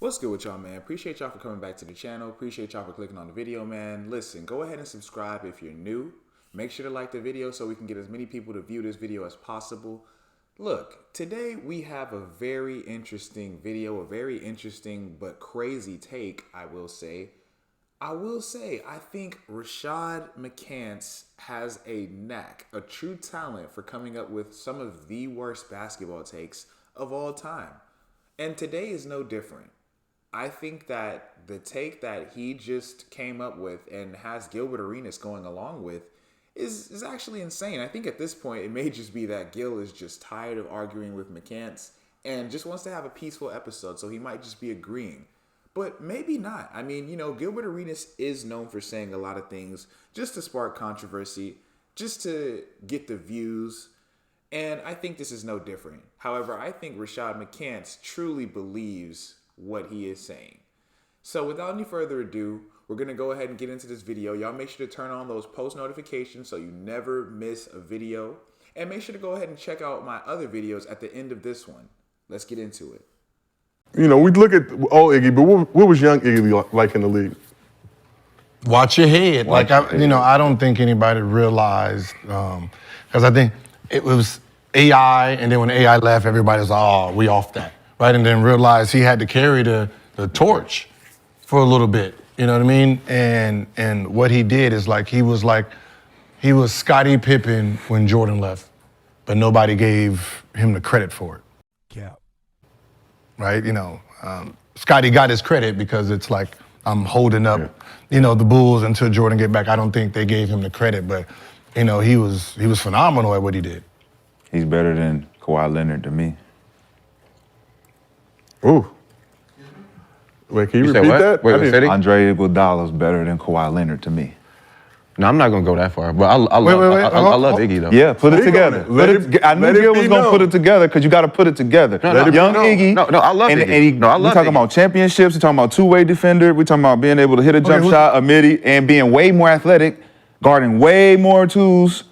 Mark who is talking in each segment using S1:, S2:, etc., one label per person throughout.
S1: What's good with y'all, man? Appreciate y'all for coming back to the channel. Appreciate y'all for clicking on the video, man. Listen, go ahead and subscribe if you're new. Make sure to like the video so we can get as many people to view this video as possible. Look, today we have a very interesting video, a very interesting but crazy take, I will say. I think Rashad Mccants has a knack, a true talent for coming up with some of the worst basketball takes of all time. And today is no different. I think that the take that he just came up with and has Gilbert Arenas going along with is actually insane. I think at this point, it may just be that Gil is just tired of arguing with Mccants and just wants to have a peaceful episode, so he might just be agreeing. But maybe not. I mean, you know, Gilbert Arenas is known for saying a lot of things just to spark controversy, just to get the views. And I think this is no different. However, I think Rashad Mccants truly believes what he is saying. So without any further ado, we're going to go ahead and get into this video. Y'all make sure to turn on those post notifications so you never miss a video. And make sure to go ahead and check out my other videos at the end of this one. Let's get into it.
S2: You know, we look at old Iggy, but what was young Iggy like in the league?
S3: Watch your head. I don't think anybody realized, because I think it was AI, and then when AI left, everybody was like, oh, we off that, right? And then realized he had to carry the torch for a little bit, you know what I mean? And what he did is he was Scottie Pippen when Jordan left, but nobody gave him the credit for it.
S4: Yeah.
S3: Right, Scottie got his credit because it's like I'm holding up, the Bulls until Jordan get back. I don't think they gave him the credit, but he was phenomenal at what he did.
S5: He's better than Kawhi Leonard to me.
S2: Ooh. Wait, can you repeat that?
S5: Wait, Andre Iguodala's better than Kawhi Leonard to me.
S6: No, I'm not gonna go that far, but I love Iggy though.
S5: Yeah, put it together. I knew Gil was gonna put it together because you got to put it together. Young Iggy.
S6: No, I love Iggy.
S5: We're talking about championships. We're talking about two-way defender. We're talking about being able to hit a jump shot, a midi, and being way more athletic, guarding way more twos,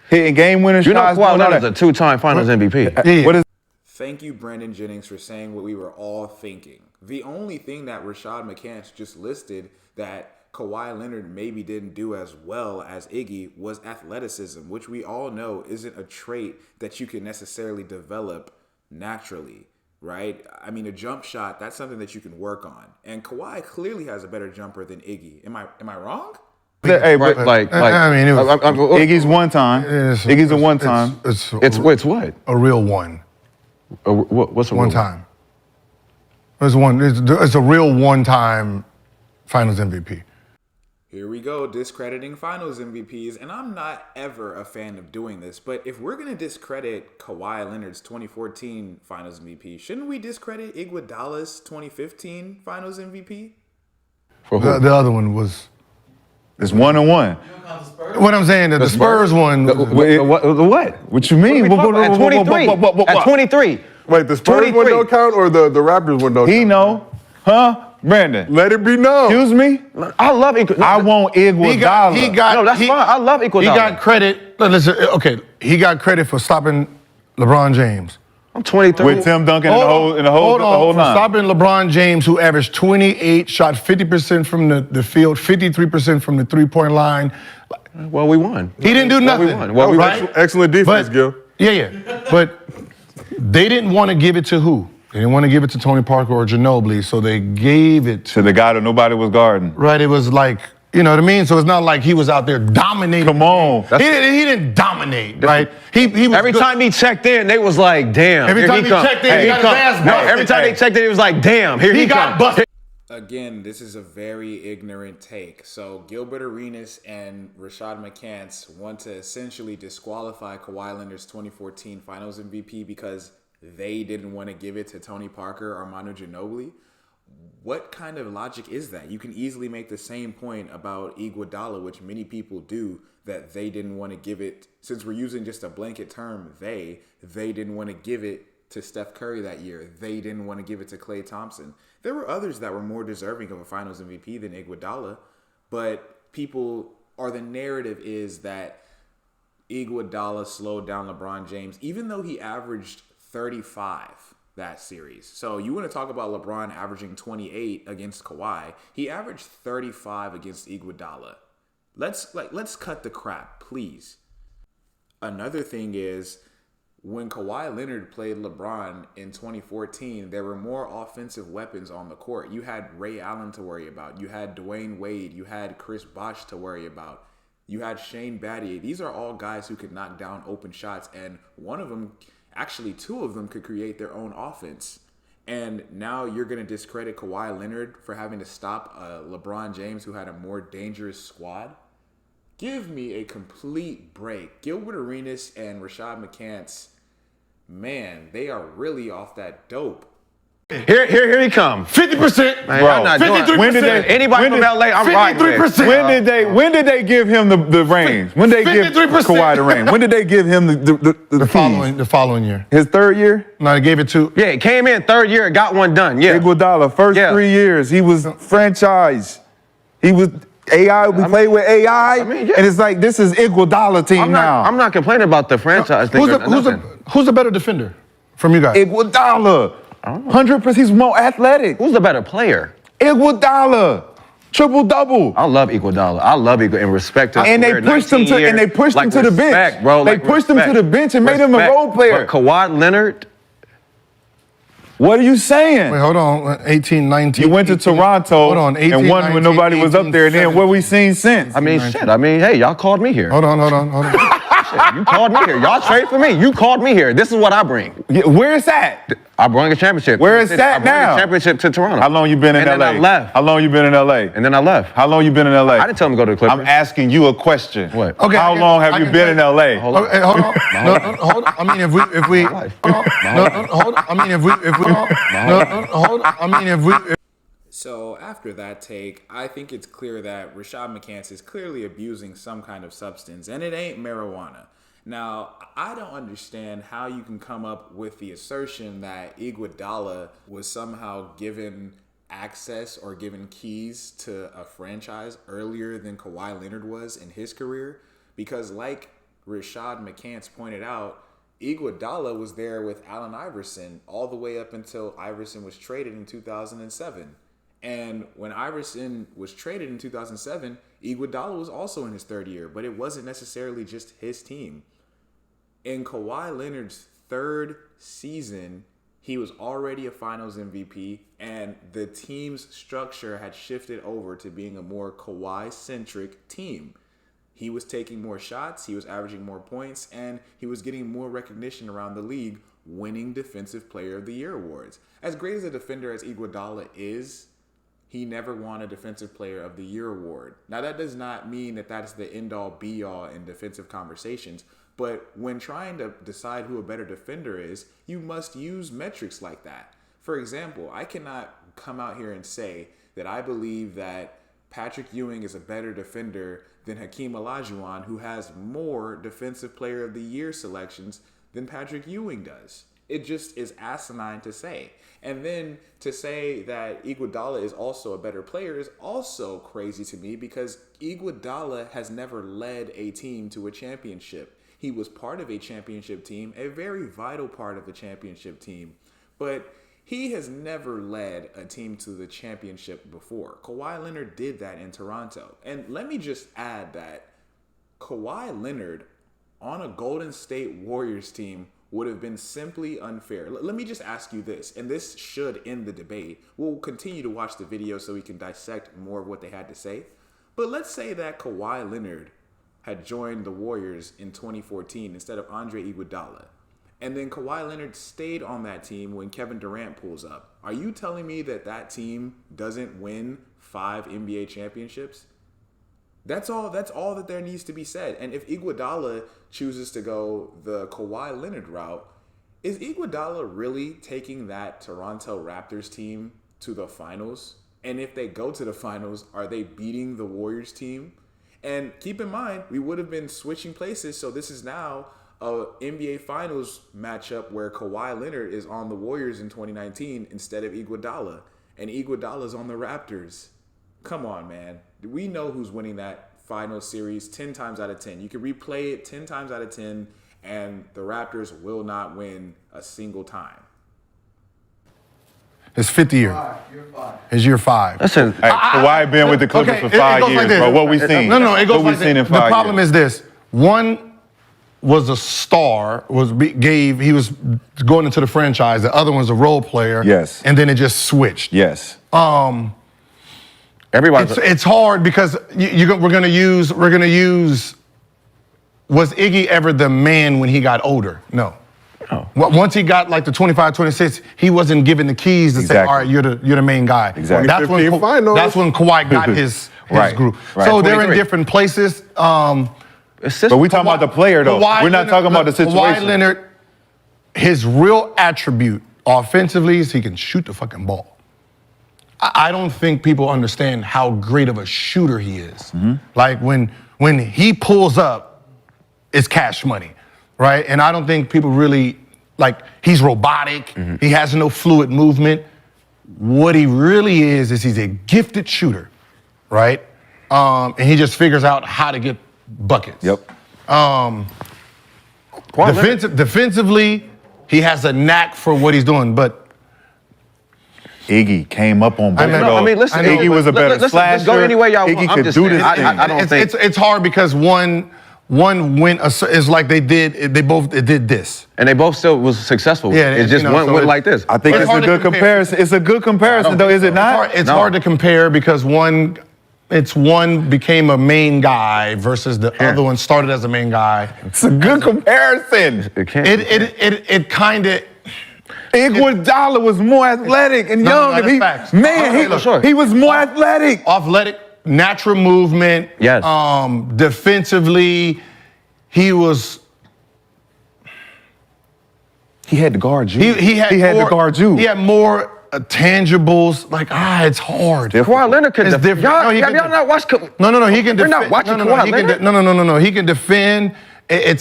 S5: hitting game-winning shots.
S6: You know Kawhi Leonard's a two-time Finals MVP.
S3: Yeah.
S5: What is?
S1: Thank you, Brandon Jennings, for saying what we were all thinking. The only thing that Rashad Mccants just listed that Kawhi Leonard maybe didn't do as well as Iggy was athleticism, which we all know isn't a trait that you can necessarily develop naturally, right? I mean, a jump shot, that's something that you can work on. And Kawhi clearly has a better jumper than Iggy. Am I wrong?
S5: Hey, but
S3: Iggy's
S5: one time. Iggy's a one time.
S6: It's what?
S3: A real one.
S6: What's a
S3: one
S6: real
S3: time? It's a real one-time Finals MVP.
S1: Here we go, discrediting Finals MVPs, and I'm not ever a fan of doing this, but if we're going to discredit Kawhi Leonard's 2014 Finals MVP, shouldn't we discredit Iguodala's 2015 Finals MVP?
S3: The other one was...
S5: It's 1-on-1.
S3: What I'm saying, the Spurs one...
S6: The what?
S5: What you mean?
S6: At 23. At 23.
S2: Wait, the Spurs one don't count or the Raptors one don't count?
S5: He know. Huh? Brandon.
S2: Let it be known.
S5: Excuse me?
S6: I love Iguodala.
S5: I want Iguodala.
S6: No, that's fine. I love Iguodala.
S3: He got credit. Listen, okay, he got credit for stopping LeBron James.
S6: I'm 23.
S5: With Tim Duncan in the whole
S3: for
S5: nine.
S3: Stopping LeBron James, who averaged 28, shot 50% from the field, 53% from the three-point line.
S6: Well, we won.
S3: He didn't do nothing.
S6: Well, we won.
S3: Right?
S2: Excellent defense, Gil.
S3: Yeah. But they didn't want to give it to who? They didn't want to give it to Tony Parker or Ginobili, so they gave it
S5: to the guy that nobody was guarding.
S3: Right, it was like, you know what I mean? So it's not like he was out there dominating.
S5: Come on.
S3: He didn't dominate, right? He was
S6: every time he checked in, they was like, damn,
S3: every time he checked in, he got his ass busted.
S6: Every time they checked in, it was like, damn, here he
S3: got busted.
S1: Again, this is a very ignorant take. So Gilbert Arenas and Rashad Mccants want to essentially disqualify Kawhi Leonard's 2014 Finals MVP because they didn't want to give it to Tony Parker or Manu Ginobili. What kind of logic is that? You can easily make the same point about Iguodala, which many people do, that they didn't want to give it, since we're using just a blanket term, they didn't want to give it to Steph Curry that year. They didn't want to give it to Klay Thompson. There were others that were more deserving of a Finals MVP than Iguodala, but the narrative is that Iguodala slowed down LeBron James, even though he averaged 35 that series. So you want to talk about LeBron averaging 28 against Kawhi? He averaged 35 against Iguodala. Let's cut the crap, please. Another thing is, when Kawhi Leonard played LeBron in 2014, there were more offensive weapons on the court. You had Ray Allen to worry about. You had Dwayne Wade. You had Chris Bosh to worry about. You had Shane Battier. These are all guys who could knock down open shots, and one of them, actually two of them, could create their own offense. And now you're going to discredit Kawhi Leonard for having to stop LeBron James, who had a more dangerous squad? Give me a complete break. Gilbert Arenas and Rashad Mccants, man, they are really off that dope.
S6: Here he come.
S3: 50%.
S6: Man, I'm not doing
S3: 53%.
S5: When did they-
S6: Anybody from LA, I'm riding with.
S3: 53%.
S5: When did they give him the reins? When did they give
S3: 53%.
S5: Kawhi the reins? When did they give him the
S3: The following year.
S5: His third year?
S3: No, they gave it to.
S6: Yeah, it came in third year, got one done. Yeah.
S5: Iguodala, first 3 years, he was franchise. He was AI. We played with AI,
S6: mean, yeah.
S5: and it's like this is Iguodala team now.
S6: I'm not complaining about the franchise thing.
S3: Who's the better defender from you guys?
S5: Iguodala, 100%. He's more athletic.
S6: Who's the better player?
S5: Iguodala, triple double.
S6: I love Iguodala. I love Iguodala and respect his
S5: And they
S6: career,
S5: pushed him
S6: 19
S5: to, and they
S6: years.
S5: pushed him to the
S6: Respect,
S5: bench.
S6: bro.
S5: They pushed him to
S6: Respect.
S5: the bench and made him a
S6: Respect.
S5: role player.
S6: But Kawhi Leonard.
S5: What are you saying?
S3: Wait, hold on. 18, 19.
S5: You went to
S3: 18,
S5: Toronto
S3: hold on, 18,
S5: and won
S3: 19,
S5: when nobody was up there. And then what we seen since?
S6: I mean, shit. I mean, hey, y'all called me here.
S3: Hold on.
S6: Shit, you called me here. Y'all trade for me. You called me here. This is what I bring.
S5: Yeah, where is that?
S6: I brought a championship.
S5: Where is that
S6: I brought
S5: now?
S6: a championship to Toronto.
S5: How long you been in
S6: and
S5: LA?
S6: And then I left.
S5: How long you been in LA?
S6: And then I left.
S5: How long you been in LA?
S6: I didn't tell him to go to the Clippers.
S5: I'm asking you a question.
S6: What?
S3: Okay,
S5: How long have you been in LA?
S6: Hold on.
S3: Okay, hold on. No, hold on. I mean, if we. Hold on. I mean, if we. Hold on. I mean, if we.
S1: So after that take, I think it's clear that Rashad Mccants is clearly abusing some kind of substance, and it ain't marijuana. Now, I don't understand how you can come up with the assertion that Iguodala was somehow given access or given keys to a franchise earlier than Kawhi Leonard was in his career, because like Rashad Mccants pointed out, Iguodala was there with Allen Iverson all the way up until Iverson was traded in 2007. And when Iverson was traded in 2007, Iguodala was also in his third year, but it wasn't necessarily just his team. In Kawhi Leonard's third season, he was already a Finals MVP, and the team's structure had shifted over to being a more Kawhi-centric team. He was taking more shots, he was averaging more points, and he was getting more recognition around the league, winning Defensive Player of the Year awards. As great as a defender as Iguodala is, he never won a Defensive Player of the Year award. Now, that does not mean that that's the end-all, be-all in defensive conversations, but when trying to decide who a better defender is, you must use metrics like that. For example, I cannot come out here and say that I believe that Patrick Ewing is a better defender than Hakeem Olajuwon, who has more Defensive Player of the Year selections than Patrick Ewing does. It just is asinine to say. And then to say that Iguodala is also a better player is also crazy to me, because Iguodala has never led a team to a championship. He was part of a championship team, a very vital part of the championship team, but he has never led a team to the championship before. Kawhi Leonard did that in Toronto. And let me just add that Kawhi Leonard on a Golden State Warriors team would have been simply unfair. Let me just ask you this, and this should end the debate. We'll continue to watch the video so we can dissect more of what they had to say. But let's say that Kawhi Leonard had joined the Warriors in 2014 instead of Andre Iguodala, and then Kawhi Leonard stayed on that team when Kevin Durant pulls up. Are you telling me that that team doesn't win 5 NBA championships? That's all that there needs to be said. And if Iguodala chooses to go the Kawhi Leonard route, is Iguodala really taking that Toronto Raptors team to the finals? And if they go to the finals, are they beating the Warriors team? And keep in mind, we would have been switching places, so this is now a NBA Finals matchup where Kawhi Leonard is on the Warriors in 2019 instead of Iguodala, and Iguodala's on the Raptors. Come on, man. We know who's winning that final series 10 times out of 10. You can replay it 10 times out of 10, and the Raptors will not win a single time.
S3: His 5th year. His year 5.
S6: Listen,
S5: Hey, Kawhi been with the Clippers
S3: okay,
S5: for 5
S3: goes
S5: years,
S3: like this.
S5: bro. What we seen?
S3: No, it goes
S5: what
S3: like
S5: we seen
S3: this.
S5: in 5
S3: The problem
S5: years.
S3: is this. One was a star, he was going into the franchise. The other one's a role player.
S5: Yes.
S3: And then it just switched.
S5: Yes.
S6: everybody's
S3: It's hard because we're gonna use. Was Iggy ever the man when he got older? No.
S6: Oh.
S3: Once he got like the 25, 26, he wasn't given the keys to say,
S5: Exactly.
S3: all right, you're the main guy.
S5: Exactly.
S3: That's when
S2: 15 finals.
S3: that's when Kawhi got his
S5: Right,
S3: group.
S5: right.
S3: So they're in
S6: 23.
S3: different places.
S5: But we talking about the player, though.
S3: Kawhi
S5: We're not talking about the situation.
S3: Kawhi Leonard, his real attribute offensively is he can shoot the fucking ball. I don't think people understand how great of a shooter he is.
S5: Mm-hmm.
S3: Like when he pulls up, it's cash money, right? And I don't think people really, like, he's robotic.
S5: Mm-hmm.
S3: He has no fluid movement. What he really is he's a gifted shooter, right? And he just figures out how to get buckets.
S5: Yep.
S3: Defensively, he has a knack for what he's doing, but
S5: Iggy came up on both of those.
S6: I mean, listen,
S5: Iggy was a better
S6: listen,
S5: slasher.
S6: just go any way y'all
S5: Iggy
S6: want. I'm
S5: could
S6: just
S5: do
S6: saying,
S5: this thing.
S6: I don't think
S3: it's hard because one went. It's like they both did this.
S6: and they both still was successful.
S3: Yeah,
S6: it's just
S3: you know,
S6: one
S3: so
S6: went
S3: it's-
S6: like this.
S5: I think
S3: It's
S5: it's a
S3: hard to
S5: good
S3: compare.
S5: comparison. It's a good comparison, though, is it not?
S3: It's hard to compare because one became a main guy versus the other one started as a main guy.
S5: It's a good comparison.
S6: It can't.
S3: It kind of.
S5: Iguodala was more athletic and
S3: No,
S5: young.
S3: no,
S5: and
S3: that's
S5: he,
S3: facts.
S5: man,
S3: Okay,
S5: he,
S3: look,
S6: sure.
S5: he was more athletic.
S3: Athletic, natural movement.
S6: Yes.
S3: Defensively, he was.
S5: He had to guard you.
S3: He had
S5: to guard you.
S3: He had more tangibles. Like it's hard.
S6: Kawhi Leonard could
S3: It's
S6: def-
S3: different.
S6: Y'all,
S3: No, he
S6: have
S3: can
S6: y'all
S3: def-
S6: not watched?
S3: No. He can
S6: We're
S3: defend.
S6: not watching
S3: no,
S6: Kawhi
S3: he can
S6: Leonard?
S3: No. He can defend. They're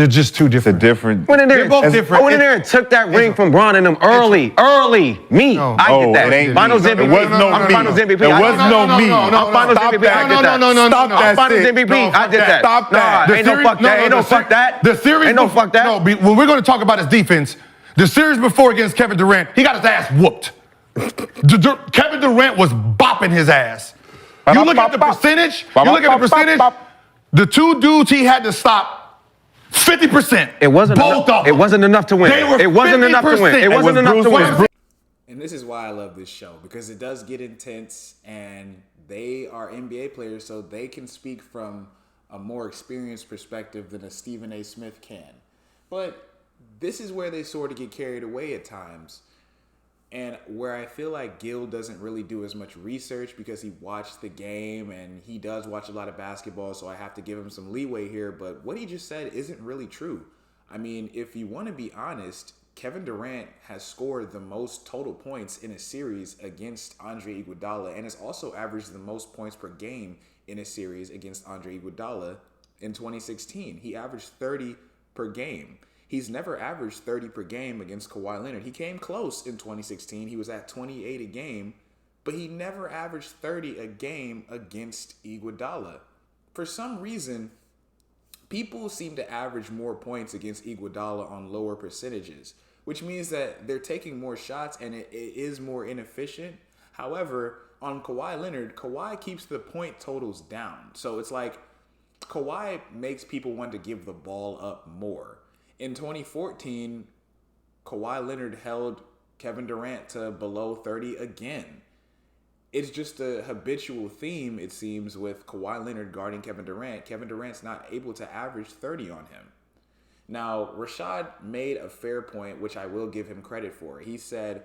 S3: just too
S5: It's a
S3: different.
S5: different.
S6: Went in there.
S3: They're both
S6: and-
S3: different.
S6: I went in there and took that ring from Bron and them early. Me.
S3: No.
S6: I
S5: Oh,
S6: get that.
S5: it ain't
S6: Finals
S5: me.
S6: MVP.
S5: It was no
S6: I'm
S5: me.
S6: Finals MVP.
S5: It was no me.
S6: I'm Finals
S5: Stop
S6: MVP.
S5: that.
S6: I did that.
S3: No.
S5: Stop that
S6: I'm Finals
S5: shit.
S6: MVP.
S3: No,
S6: I did that.
S5: Stop that.
S6: Nah, ain't no fuck that. Ain't no fuck that.
S3: The series.
S6: Ain't no fuck that.
S3: No, when we're going to talk about his defense, the series before against Kevin Durant, he got his ass whooped. Kevin Durant was bopping his ass. You look at the percentage. The two dudes he had to stop. 50%.
S6: It wasn't
S3: both
S6: enough.
S3: of them.
S6: It wasn't enough to win.
S3: They were
S6: It wasn't enough to win.
S3: 50%.
S6: It wasn't enough to win.
S1: And this is why I love this show, because it does get intense and they are NBA players, so they can speak from a more experienced perspective than a Stephen A. Smith can. But this is where they sort of get carried away at times. And where I feel like Gil doesn't really do as much research because he watched the game and he does watch a lot of basketball, so I have to give him some leeway here. But what he just said isn't really true. I mean, if you want to be honest, Kevin Durant has scored the most total points in a series against Andre Iguodala and has also averaged the most points per game in a series against Andre Iguodala in 2016. He averaged 30 per game. He's never averaged 30 per game against Kawhi Leonard. He came close in 2016. He was at 28 a game, but he never averaged 30 a game against Iguodala. For some reason, people seem to average more points against Iguodala on lower percentages, which means that they're taking more shots and it is more inefficient. However, on Kawhi Leonard, Kawhi keeps the point totals down. So it's like Kawhi makes people want to give the ball up more. In 2014, Kawhi Leonard held Kevin Durant to below 30 again. It's just a habitual theme, it seems, with Kawhi Leonard guarding Kevin Durant. Kevin Durant's not able to average 30 on him. Now, Rashad made a fair point, which I will give him credit for. He said,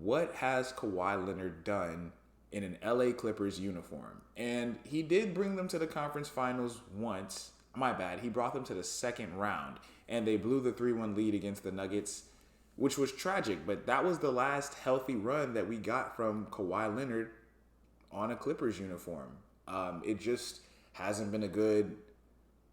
S1: what has Kawhi Leonard done in an LA Clippers uniform? And he did bring them to the conference finals once. My bad. He brought them to the second round. And they blew the 3-1 lead against the Nuggets, which was tragic. But that was the last healthy run that we got from Kawhi Leonard on a Clippers uniform. It just hasn't been a good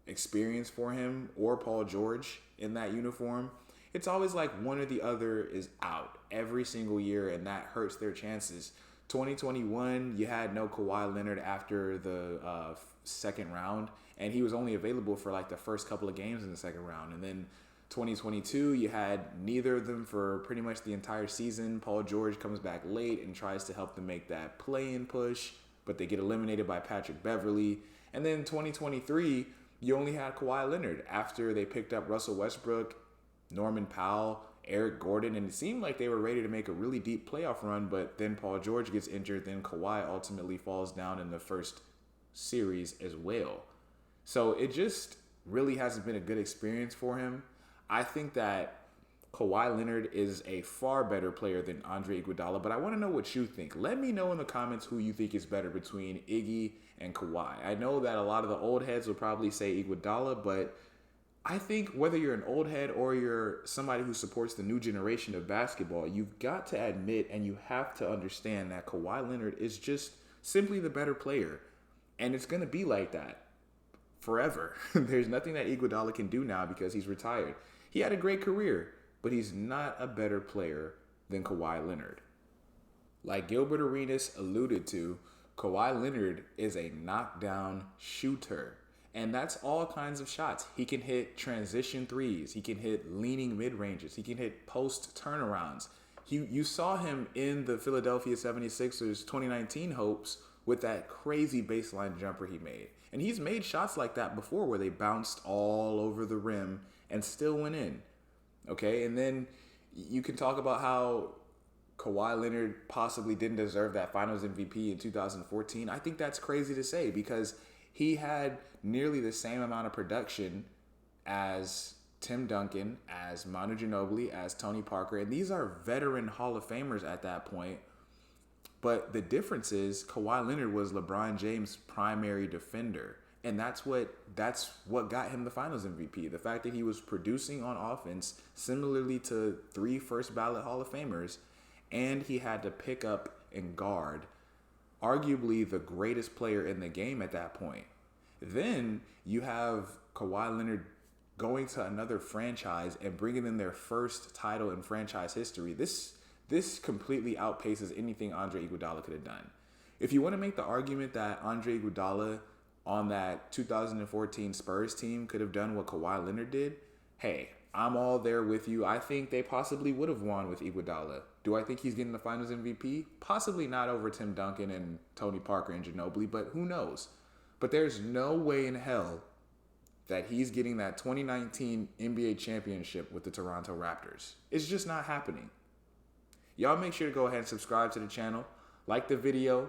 S1: experience for him or Paul George in that uniform. It's always like one or the other is out every single year, and that hurts their chances. 2021, you had no Kawhi Leonard after the second round, and he was only available for like the first couple of games in the second round. And then 2022, you had neither of them for pretty much the entire season. Paul George comes back late and tries to help them make that play-in push, but they get eliminated by Patrick Beverley. And then 2023, you only had Kawhi Leonard after they picked up Russell Westbrook, Norman Powell, Eric Gordon, and it seemed like they were ready to make a really deep playoff run, but then Paul George gets injured, then Kawhi ultimately falls down in the first series as well. So it just really hasn't been a good experience for him. I think that Kawhi Leonard is a far better player than Andre Iguodala, but I want to know what you think. Let me know in the comments who you think is better between Iggy and Kawhi. I know that a lot of the old heads will probably say Iguodala, but I think whether you're an old head or you're somebody who supports the new generation of basketball, you've got to admit and you have to understand that Kawhi Leonard is just simply the better player. And it's going to be like that forever. There's nothing that Iguodala can do now because he's retired. He had a great career, but he's not a better player than Kawhi Leonard. Like Gilbert Arenas alluded to, Kawhi Leonard is a knockdown shooter. And that's all kinds of shots. He can hit transition threes. He can hit leaning mid-ranges. He can hit post turnarounds. You saw him in the Philadelphia 76ers 2019 hopes with that crazy baseline jumper he made. And he's made shots like that before where they bounced all over the rim and still went in. Okay, and then you can talk about how Kawhi Leonard possibly didn't deserve that Finals MVP in 2014. I think that's crazy to say because he had nearly the same amount of production as Tim Duncan, as Manu Ginobili, as Tony Parker. And these are veteran Hall of Famers at that point. But the difference is Kawhi Leonard was LeBron James' primary defender. And that's what got him the Finals MVP. The fact that he was producing on offense similarly to 3 first ballot Hall of Famers. And he had to pick up and guard arguably the greatest player in the game at that point. Then you have Kawhi Leonard going to another franchise and bringing in their first title in franchise history. This completely outpaces anything Andre Iguodala could have done. If you want to make the argument that Andre Iguodala on that 2014 Spurs team could have done what Kawhi Leonard did, hey, I'm all there with you. I think they possibly would have won with Iguodala. Do I think he's getting the Finals MVP? Possibly not over Tim Duncan and Tony Parker and Ginobili, but who knows? But there's no way in hell that he's getting that 2019 NBA championship with the Toronto Raptors. It's just not happening. Y'all make sure to go ahead and subscribe to the channel. Like the video.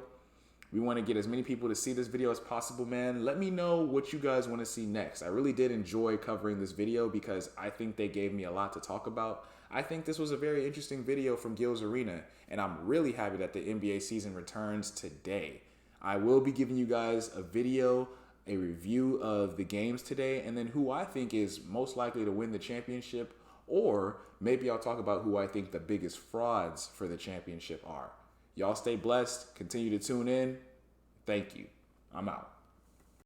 S1: We want to get as many people to see this video as possible, man. Let me know what you guys want to see next. I really did enjoy covering this video because I think they gave me a lot to talk about. I think this was a very interesting video from Gil's Arena, and I'm really happy that the NBA season returns today. I will be giving you guys a video, a review of the games today, and then who I think is most likely to win the championship, or maybe I'll talk about who I think the biggest frauds for the championship are. Y'all stay blessed. Continue to tune in. Thank you. I'm out.